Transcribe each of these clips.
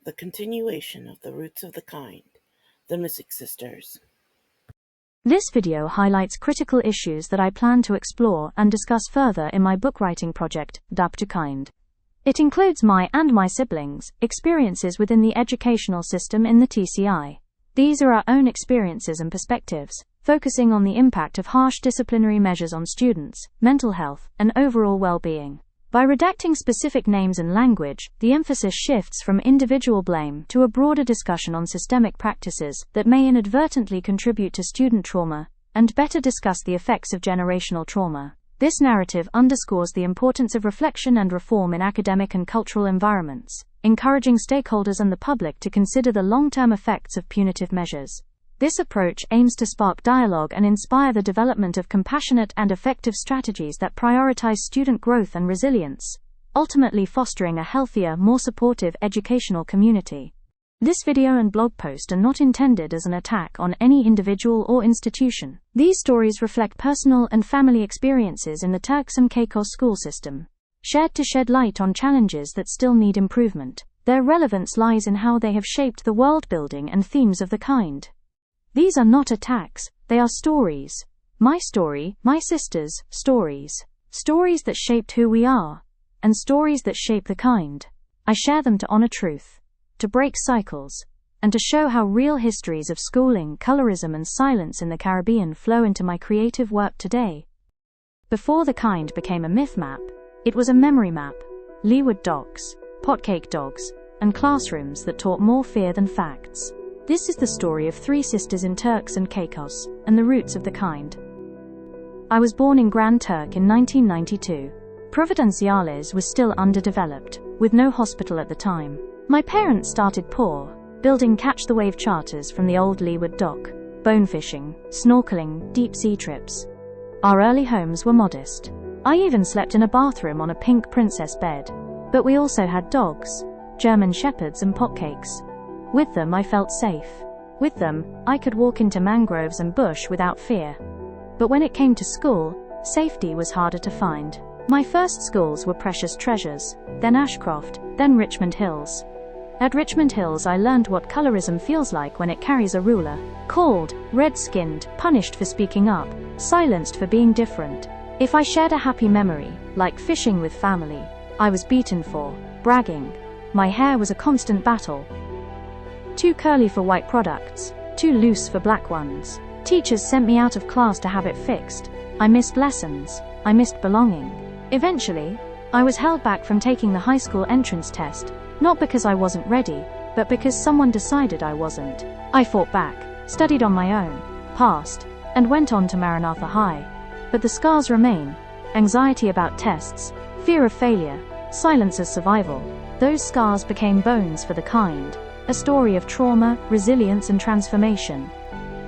The continuation of The Roots of the Kind, The Mystic Sisters. This video highlights critical issues that I plan to explore and discuss further in my book writing project, Dub to Kind. It includes my and my siblings' experiences within the educational system in the TCI. These are our own experiences and perspectives, focusing on the impact of harsh disciplinary measures on students, mental health, and overall well-being. By redacting specific names and language, the emphasis shifts from individual blame to a broader discussion on systemic practices that may inadvertently contribute to student trauma, and better discuss the effects of generational trauma. This narrative underscores the importance of reflection and reform in academic and cultural environments, encouraging stakeholders and the public to consider the long-term effects of punitive measures. This approach aims to spark dialogue and inspire the development of compassionate and effective strategies that prioritize student growth and resilience, ultimately fostering a healthier, more supportive educational community. This video and blog post are not intended as an attack on any individual or institution. These stories reflect personal and family experiences in the Turks and Caicos school system, shared to shed light on challenges that still need improvement. Their relevance lies in how they have shaped the world building and themes of the kind. These are not attacks, they are stories. My story, my sisters' stories. Stories that shaped who we are, and stories that shape the kind. I share them to honor truth, to break cycles, and to show how real histories of schooling, colorism, and silence in the Caribbean flow into my creative work today. Before the kind became a myth map, it was a memory map. Leeward docks, potcake dogs, and classrooms that taught more fear than facts. This is the story of three sisters in Turks and Caicos, and the roots of the kind. I was born in Grand Turk in 1992. Providenciales was still underdeveloped, with no hospital at the time. My parents started poor, building catch-the-wave charters from the old Leeward dock, bone fishing, snorkeling, deep-sea trips. Our early homes were modest. I even slept in a bathroom on a pink princess bed. But we also had dogs, German shepherds and potcakes. With them I felt safe. With them, I could walk into mangroves and bush without fear. But when it came to school, safety was harder to find. My first schools were Precious Treasures, then Ashcroft, then Richmond Hills. At Richmond Hills I learned what colorism feels like when it carries a ruler. Called, red-skinned, punished for speaking up, silenced for being different. If I shared a happy memory, like fishing with family, I was beaten for bragging. My hair was a constant battle. Too curly for white products, too loose for black ones. Teachers sent me out of class to have it fixed. I missed lessons. I missed belonging. Eventually, I was held back from taking the high school entrance test, not because I wasn't ready, but because someone decided I wasn't. I fought back, studied on my own, passed, and went on to Maranatha High. But the scars remain. Anxiety about tests, fear of failure, silence as survival. Those scars became bones for the kind. A story of trauma, resilience, and transformation.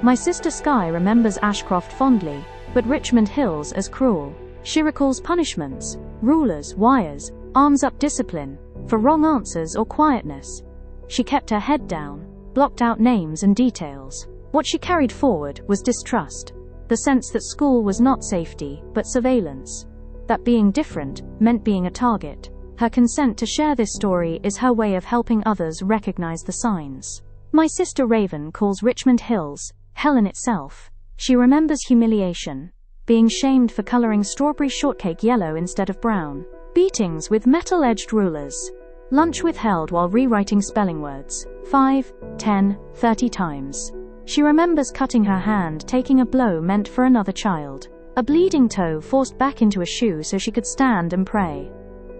My sister Sky remembers Ashcroft fondly, but Richmond Hills as cruel. She recalls punishments, rulers, wires, arms up discipline, for wrong answers or quietness. She kept her head down, blocked out names and details. What she carried forward was distrust, the sense that school was not safety, but surveillance. That being different meant being a target. Her consent to share this story is her way of helping others recognize the signs. My sister Raven calls Richmond Hills hell in itself. She remembers humiliation, being shamed for coloring strawberry shortcake yellow instead of brown, beatings with metal-edged rulers, lunch withheld while rewriting spelling words 5, 10, 30 times. She remembers cutting her hand taking a blow meant for another child, a bleeding toe forced back into a shoe so she could stand and pray.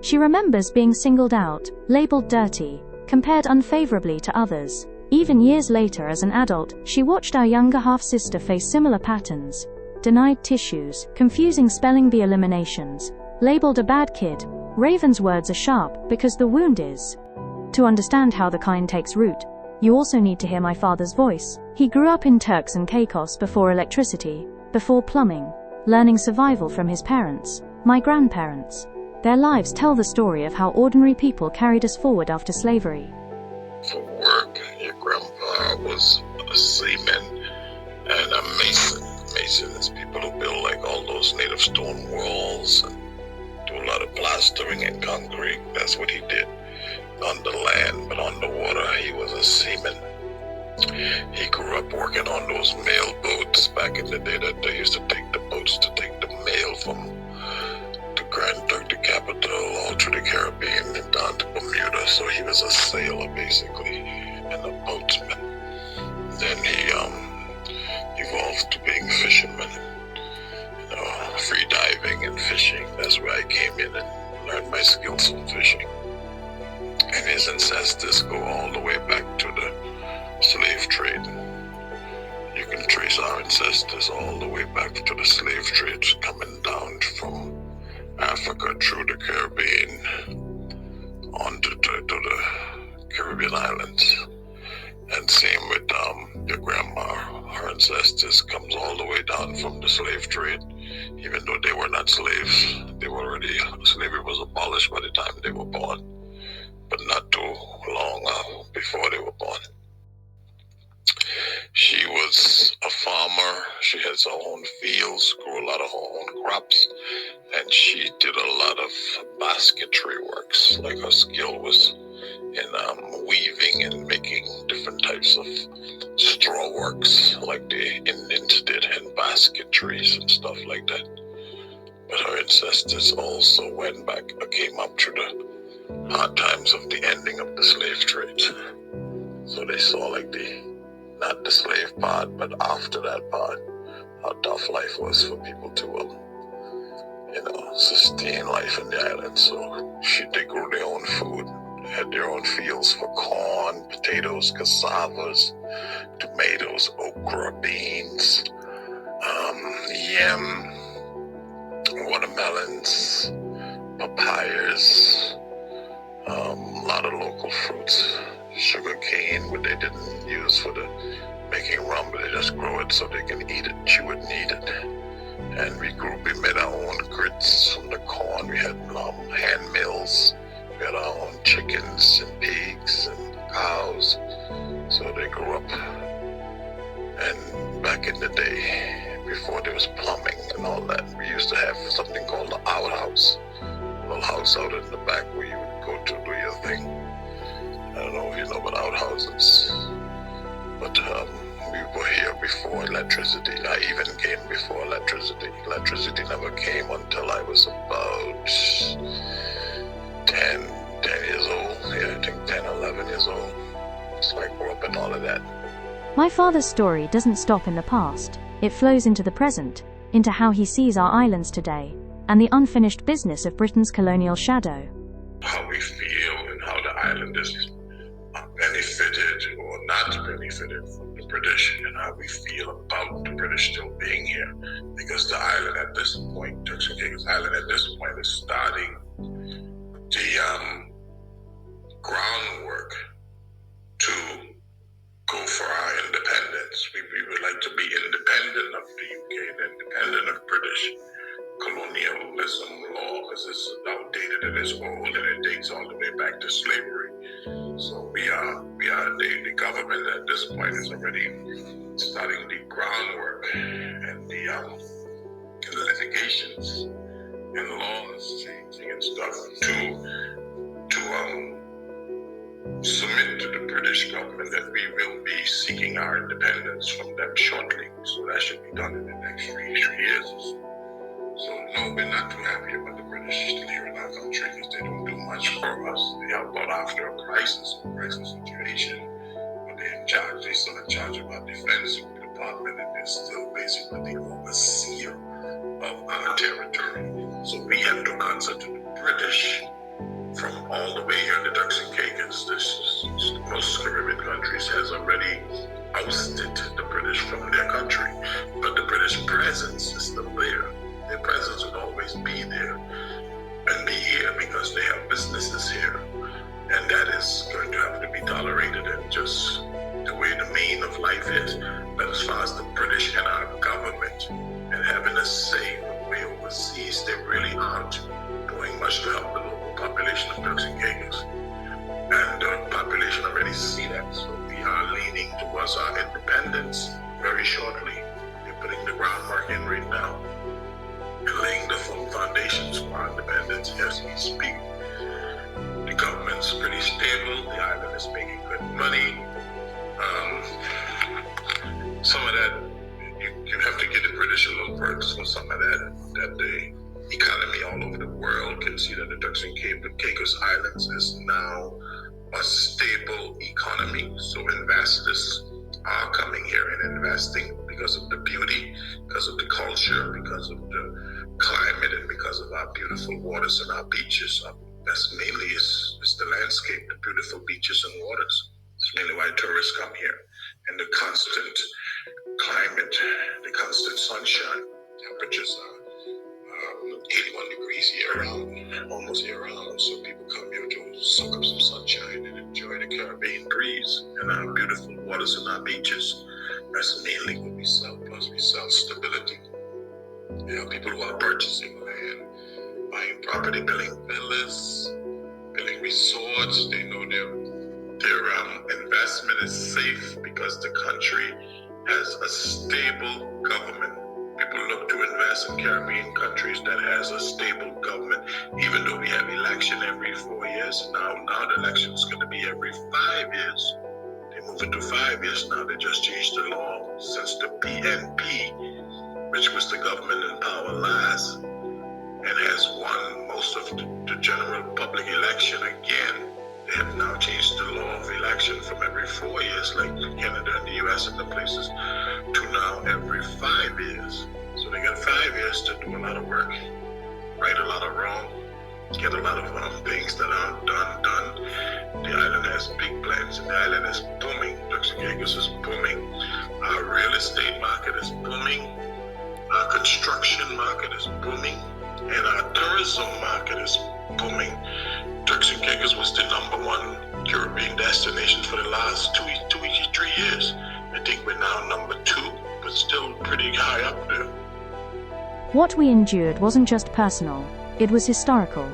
She remembers being singled out, labeled dirty, compared unfavorably to others. Even years later as an adult, she watched our younger half-sister face similar patterns. Denied tissues, confusing spelling bee eliminations, labeled a bad kid. Raven's words are sharp because the wound is. To understand how the kind takes root, you also need to hear my father's voice. He grew up in Turks and Caicos before electricity, before plumbing, learning survival from his parents, my grandparents. Their lives tell the story of how ordinary people carried us forward after slavery. For work, your grandpa was a seaman and a mason. Mason is people who build like all those native stone walls and do a lot of plastering and concrete. That's what he did on the land, but on on the water. He was a seaman. He grew up working on those mail boats back in the day that they used to take the boats to take the mail from the Grand Turk capital all through the Caribbean and down to Bermuda. So he was a sailor basically and a boatman. Then he evolved to being a fisherman, free diving and fishing. That's where I came in and learned my skills from fishing. And his ancestors go all the way back to the slave trade. You can trace our ancestors all the way back to the slave trade, coming down from Africa through the Caribbean onto the Caribbean islands. And same with your grandma. Her ancestors comes all the way down from the slave trade, even though they were not slaves. They were already, slavery was abolished by the time they were born, but not too long before they were born. She was a farmer. She has her own fields, grew a lot of her own crops, and she did a lot of basketry works. Like her skill was in weaving and making different types of straw works, like the Indians did, and basketries and stuff like that. But her ancestors also went back, came up through the hard times of the ending of the slave trade. So they saw like not the slave part, but after that part, how tough life was for people to sustain life in the island. So they grew their own food, had their own fields for corn, potatoes, cassavas, tomatoes, okra, beans, yam, watermelons, papayas, a lot of local fruits, sugar cane, but they didn't use for the making rum, but they just grow it so they can eat it, chew it, and eat it. And we made our own grits from the corn. We had hand mills. We had our own chickens and pigs and cows. So they grew up. And back in the day, before there was plumbing and all that, we used to have something called the outhouse. A little house out in the back where you would go to do your thing. I don't know if you know about outhouses, but we were here before electricity. I even came before electricity. Electricity never came until I was about 10 years old. Yeah, I think 10, 11 years old. So I grew up in all of that. My father's story doesn't stop in the past. It flows into the present, into how he sees our islands today, and the unfinished business of Britain's colonial shadow. How we feel and how the islanders benefited or not benefited from the British, and how we feel about the British still being here. Because the island at this point, Turks and Caicos Island at this point, is starting the groundwork to go for our independence. We would like to be independent of the UK and independent of British colonialism law, because it's outdated and it's old and it dates all the way back to slavery. So we are the government at this point is already starting the groundwork and the litigations and laws changing and stuff to submit to the British government that we will be seeking our independence from them shortly. So that should be done in the next 3 years or so. So no, we're not too happy about the British still here in our country because they don't do much for us. They help out after a crisis situation, but they're in charge. They're still in charge of our defense department, and they're still basically the overseer of our territory. So we have to answer to the British from all the way here in the Turks and Caicos. Most Caribbean countries has already ousted the British from their country, but the British presence is still there. Their presence will always be there and be here because they have businesses here, and that is going to have to be tolerated and just the way the mean of life is. But as far as the British and our government and having a say way overseas, they really aren't doing much to help the local population of Turks and Caicos, and the population already see that. So we are leaning towards our independence very shortly. They're putting the groundwork in right now and laying the full foundations for our independence as we speak. The government's pretty stable. The island is making economy. So investors are coming here and investing because of the beauty, because of the culture, because of the climate, and because of our beautiful waters and our beaches. That's mainly is the landscape, the beautiful beaches and waters. It's mainly why tourists come here. And the constant climate, the constant sunshine. Temperatures are 81 degrees year-round, almost year-round. So people come here to soak up some sunshine and enjoy the Caribbean breeze and our beautiful waters and our beaches. That's mainly what we sell. Plus we sell stability. People who are purchasing land, buying property, building villas, building resorts. They know their investment is safe because the country has a stable government. People look to invest in Caribbean countries that has a stable government, even though we have election every 4 years. Now the election is going to be every 5 years. They move it to 5 years now. They just changed the law since the PNP, which was the government in power last, and has won most of the general public election again. They have now changed the law of election from every 4 years, like Canada and the US and the places, to now every 5 years. So they got 5 years to do a lot of work, right a lot of wrong, get a lot of things that aren't done. The island has big plans, and the island is booming. Turks and Caicos is booming. Our real estate market is booming. Our construction market is booming, and our tourism market is booming. Turks and Caicos was the #1 Caribbean destination for the last 3 years. I think we're now #2, but still pretty high up there. What we endured wasn't just personal, it was historical.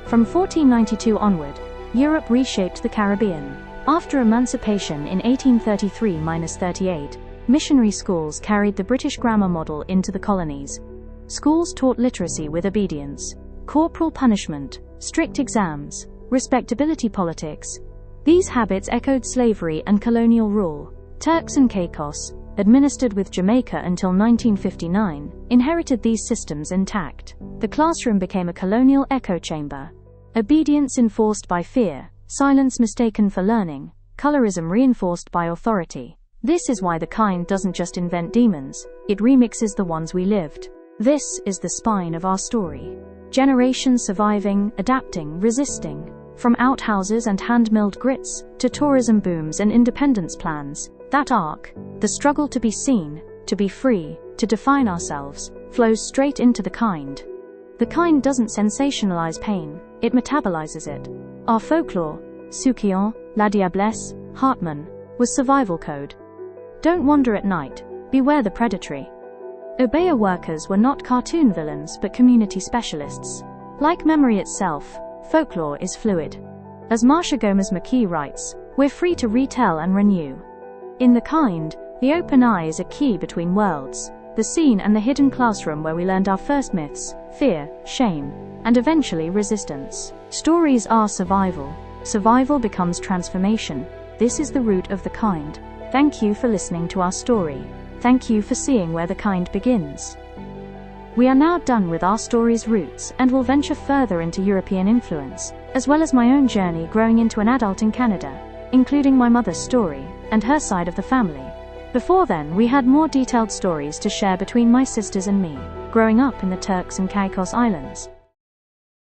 From 1492 onward, Europe reshaped the Caribbean. After emancipation in 1833-38, missionary schools carried the British grammar model into the colonies. Schools taught literacy with obedience, corporal punishment, strict exams, respectability politics. These habits echoed slavery and colonial rule. Turks and Caicos, administered with Jamaica until 1959, inherited these systems intact. The classroom became a colonial echo chamber. Obedience enforced by fear, silence mistaken for learning, colorism reinforced by authority. This is why the kind doesn't just invent demons, it remixes the ones we lived. This is the spine of our story. Generations surviving, adapting, resisting. From outhouses and hand-milled grits, to tourism booms and independence plans, that arc, the struggle to be seen, to be free, to define ourselves, flows straight into the kind. The kind doesn't sensationalize pain, it metabolizes it. Our folklore, Souquillon, La Diablesse, Hartmann, was survival code. Don't wander at night, beware the predatory. Obeya workers were not cartoon villains but community specialists. Like memory itself, folklore is fluid. As Marsha Gomez McKee writes, we're free to retell and renew. In The Kind, the open eye is a key between worlds, the scene and the hidden classroom where we learned our first myths, fear, shame, and eventually resistance. Stories are survival. Survival becomes transformation. This is the root of The Kind. Thank you for listening to our story. Thank you for seeing where The Kind begins. We are now done with our story's roots and will venture further into European influence, as well as my own journey growing into an adult in Canada, including my mother's story and her side of the family. Before then, we had more detailed stories to share between my sisters and me, growing up in the Turks and Caicos Islands.